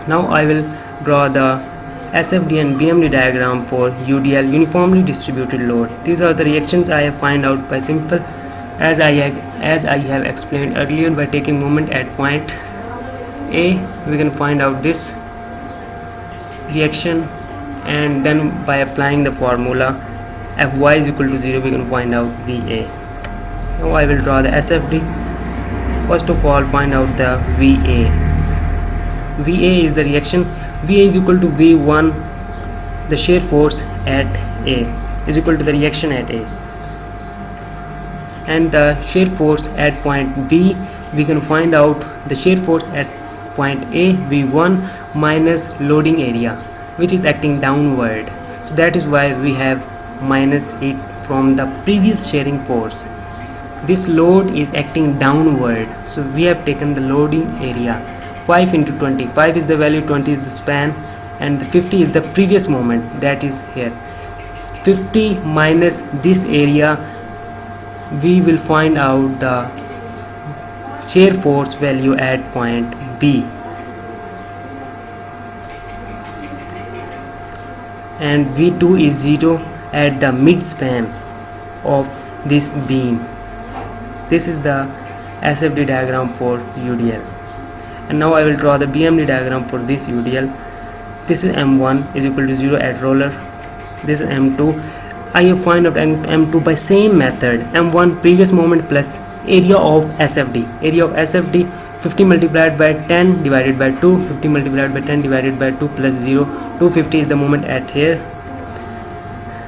Now I will draw the SFD and BMD diagram for UDL, uniformly distributed load. These are the reactions I have find out by simple as I have explained earlier. By taking moment at point A, we can find out this reaction, and then by applying the formula Fy is equal to 0, we can find out Va. Now I will draw the SFD. First of all, find out the Va. Va is the reaction. Va is equal to V1, the shear force at A, is equal to the reaction at A, and the shear force at point B, we can find out the shear force at point A, V1 minus loading area, which is acting downward. So that is why we have minus it from the previous shearing force. This load is acting downward, so we have taken the loading area. 5 into 20, 5 is the value, 20 is the span, and the 50 is the previous moment, that is here. 50 minus this area, we will find out the shear force value at point B, and V2 is 0 at the mid span of this beam. This is the SFD diagram for UDL. And now I will draw the BMD diagram for this UDL. This is M1 is equal to 0 at roller. This is M2. I have find out M2 by same method. M1 previous moment plus area of SFD. Area of SFD 50 multiplied by 10 divided by 2. 50 multiplied by 10 divided by 2 plus 0. 250 is the moment at here.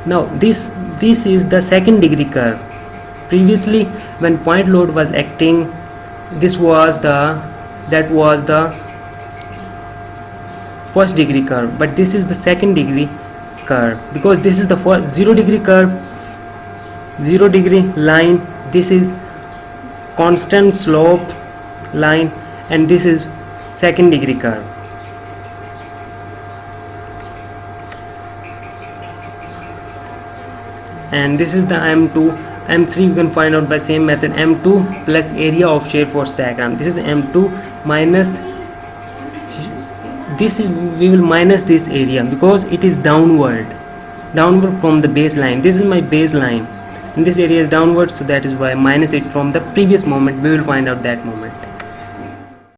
Now this is the second degree curve. Previously, when point load was acting, that was the first degree curve, but this is the second degree curve, because this is the first 0 degree curve, 0 degree line, this is constant slope line, and this is second degree curve. And this is the M2. M3 we can find out by same method. M2 plus area of shear force diagram. This is M2 minus this, we will minus this area because it is downward from the baseline. This is my baseline and this area is downward, so that is why minus it from the previous moment. We will find out that moment.